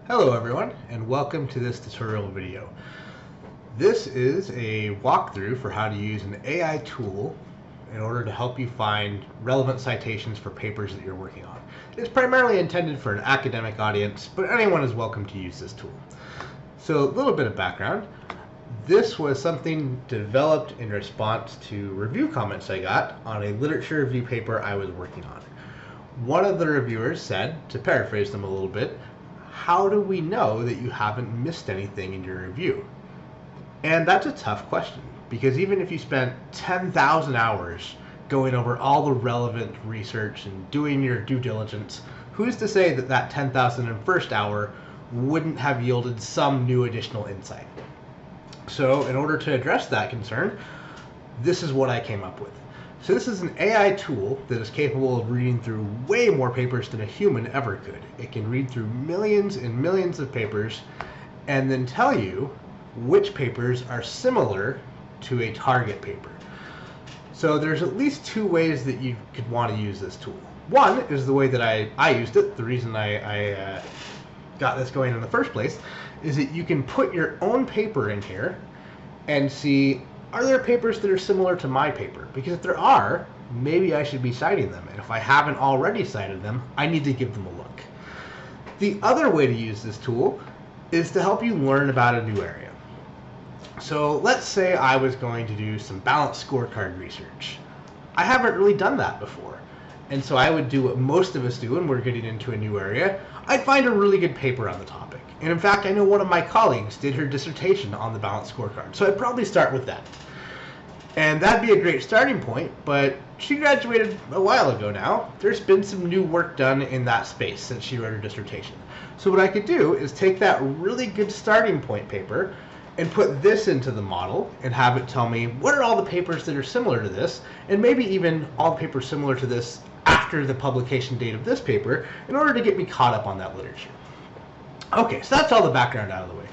Hello everyone, and welcome to this tutorial video. This is a walkthrough for how to use an AI tool in order to help you find relevant citations for papers that you're working on. It's primarily intended for an academic audience, but anyone is welcome to use this tool. So a little bit of background. This was something developed in response to review comments I got on a literature review paper I was working on. One of the reviewers said, to paraphrase them a little bit, how do we know that you haven't missed anything in your review? And that's a tough question, because even if you spent 10,000 hours going over all the relevant research and doing your due diligence, who's to say that that 10,001st hour wouldn't have yielded some new additional insight? So in order to address that concern, this is what I came up with. So this is an AI tool that is capable of reading through way more papers than a human ever could. It can read through millions and millions of papers and then tell you which papers are similar to a target paper. So there's at least two ways that you could want to use this tool. One is the way that I used it. The reason I got this going in the first place is that you can put your own paper in here and see, are there papers that are similar to my paper? Because if there are, maybe I should be citing them. And if I haven't already cited them, I need to give them a look. The other way to use this tool is to help you learn about a new area. So let's say I was going to do some balanced scorecard research. I haven't really done that before. And so I would do what most of us do when we're getting into a new area. I'd find a really good paper on the topic. And in fact, I know one of my colleagues did her dissertation on the balanced scorecard. So I'd probably start with that. And that'd be a great starting point, but she graduated a while ago now. There's been some new work done in that space since she wrote her dissertation. So what I could do is take that really good starting point paper and put this into the model and have it tell me what are all the papers that are similar to this, and maybe even all the papers similar to this after the publication date of this paper in order to get me caught up on that literature. Okay, so that's all the background out of the way.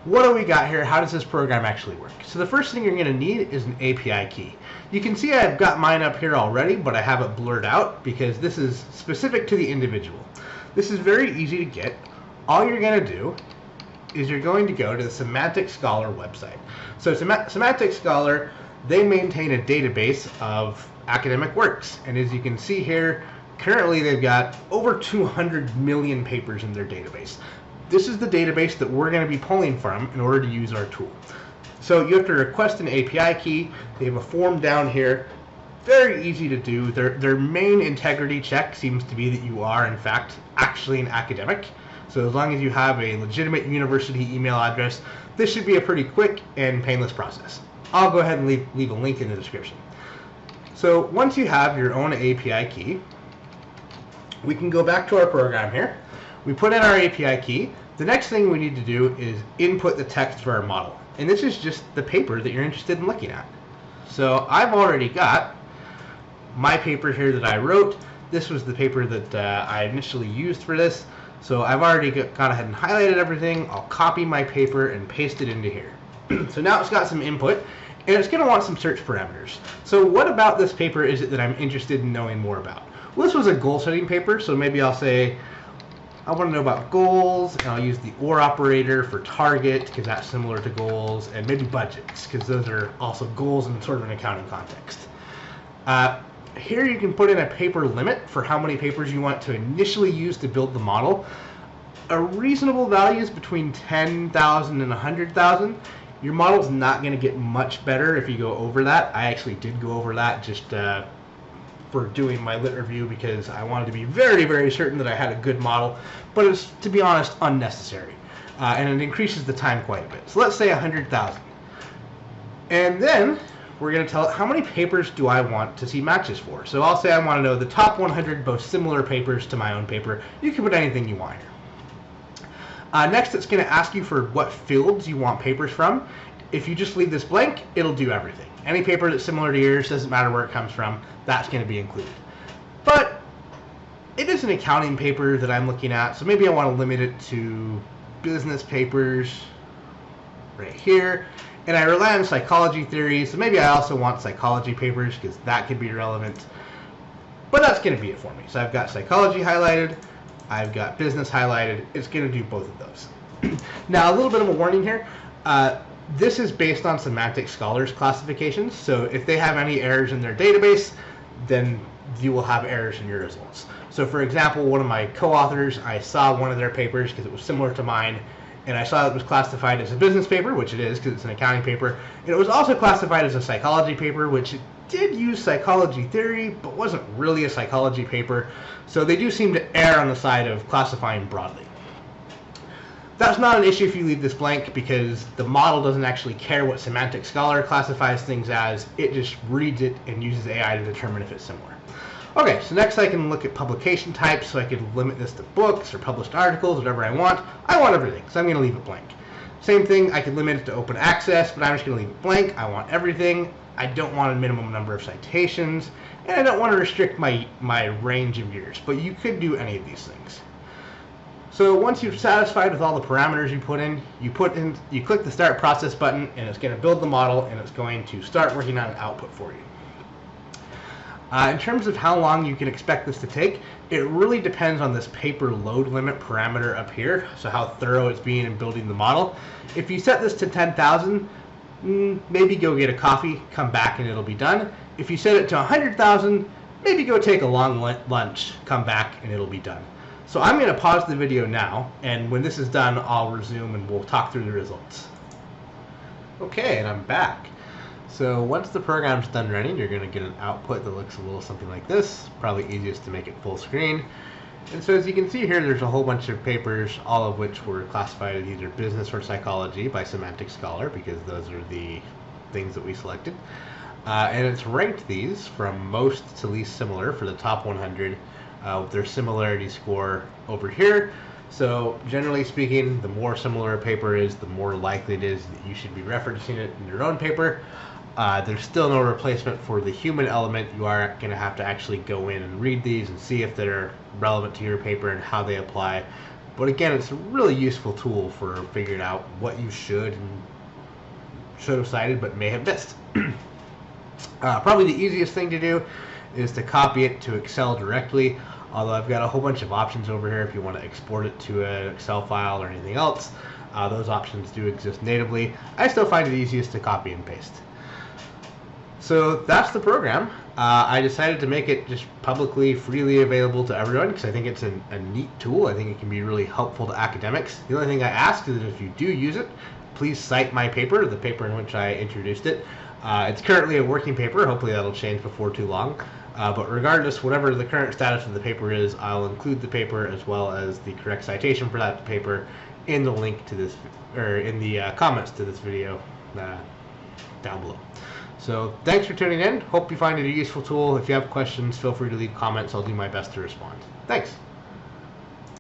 What do we got here? How does this program actually work? So the first thing you're going to need is an API key. You can see I've got mine up here already, but I have it blurred out because this is specific to the individual. This is very easy to get. All you're going to do is you're going to go to the Semantic Scholar website. So Semantic Scholar, they maintain a database of academic works. And as you can see here, currently they've got over 200 million papers in their database. This is the database that we're going to be pulling from in order to use our tool. So you have to request an API key. They have a form down here. Very easy to do. Their main integrity check seems to be that you are, in fact, actually an academic. So as long as you have a legitimate university email address, this should be a pretty quick and painless process. I'll go ahead and leave a link in the description. So once you have your own API key, we can go back to our program here. We put in our API key. The next thing we need to do is input the text for our model. And this is just the paper that you're interested in looking at. So I've already got my paper here that I wrote. This was the paper that I initially used for this. So I've already gone ahead and highlighted everything. I'll copy my paper and paste it into here. So now it's got some input, and it's going to want some search parameters. So what about this paper is it that I'm interested in knowing more about? Well, this was a goal setting paper, so maybe I'll say, I want to know about goals, and I'll use the OR operator for target, because that's similar to goals, and maybe budgets, because those are also goals in sort of an accounting context. Here you can put in a paper limit for how many papers you want to initially use to build the model. A reasonable value is between 10,000 and 100,000. Your model's not going to get much better if you go over that. I actually did go over that just for doing my lit review because I wanted to be very, very certain that I had a good model, but it's, to be honest, unnecessary. And it increases the time quite a bit. So let's say 100,000. And then we're going to tell it how many papers do I want to see matches for. So I'll say I want to know the top 100 most similar papers to my own paper. You can put anything you want here. Next, it's going to ask you for what fields you want papers from. If you just leave this blank, it'll do everything. Any paper that's similar to yours, doesn't matter where it comes from, that's going to be included. But it is an accounting paper that I'm looking at, so maybe I want to limit it to business papers right here. And I rely on psychology theory, so maybe I also want psychology papers because that could be relevant. But that's going to be it for me. So I've got psychology highlighted. I've got business highlighted, it's going to do both of those. Now, a little bit of a warning here. This is based on Semantic Scholar's classifications, so if they have any errors in their database, then you will have errors in your results. So for example, one of my co-authors, I saw one of their papers because it was similar to mine, and I saw it was classified as a business paper, which it is because it's an accounting paper, and it was also classified as a psychology paper, which it did use psychology theory, but wasn't really a psychology paper, so they do seem to err on the side of classifying broadly. That's not an issue if you leave this blank, because the model doesn't actually care what Semantic Scholar classifies things as, it just reads it and uses AI to determine if it's similar. Okay, so next I can look at publication types, so I could limit this to books or published articles, whatever I want. I want everything, so I'm going to leave it blank. Same thing, I could limit it to open access, but I'm just going to leave it blank. I want everything. I don't want a minimum number of citations, and I don't want to restrict my range of years, but you could do any of these things. So once you're satisfied with all the parameters you click the Start Process button, and it's going to build the model, and it's going to start working on an output for you. In terms of how long you can expect this to take, it really depends on this paper load limit parameter up here, so how thorough it's being in building the model. If you set this to 10,000, maybe go get a coffee, come back, and it'll be done. If you set it to 100,000, maybe go take a long lunch, come back, and it'll be done. So I'm going to pause the video now, and when this is done, I'll resume and we'll talk through the results. Okay, and I'm back. So once the program's done running, you're going to get an output that looks a little something like this. Probably easiest to make it full screen. And so as you can see here, there's a whole bunch of papers, all of which were classified as either business or psychology by Semantic Scholar, because those are the things that we selected. And it's ranked these from most to least similar for the top 100 with their similarity score over here. So generally speaking, the more similar a paper is, the more likely it is that you should be referencing it in your own paper. There's still no replacement for the human element. You are going to have to actually go in and read these and see if they're relevant to your paper and how they apply. But again, it's a really useful tool for figuring out what you should have cited but may have missed. Probably the easiest thing to do is to copy it to Excel directly, although I've got a whole bunch of options over here if you want to export it to an Excel file or anything else. Those options do exist natively. I still find it easiest to copy and paste. So that's the program. I decided to make it just publicly, freely available to everyone because I think it's a neat tool. I think it can be really helpful to academics. The only thing I ask is that if you do use it, please cite my paper, the paper in which I introduced it. It's currently a working paper. Hopefully that'll change before too long. But regardless, whatever the current status of the paper is, I'll include the paper as well as the correct citation for that paper in the link to this, or in the comments to this video down below. So thanks for tuning in. Hope you find it a useful tool. If you have questions, feel free to leave comments. I'll do my best to respond. Thanks.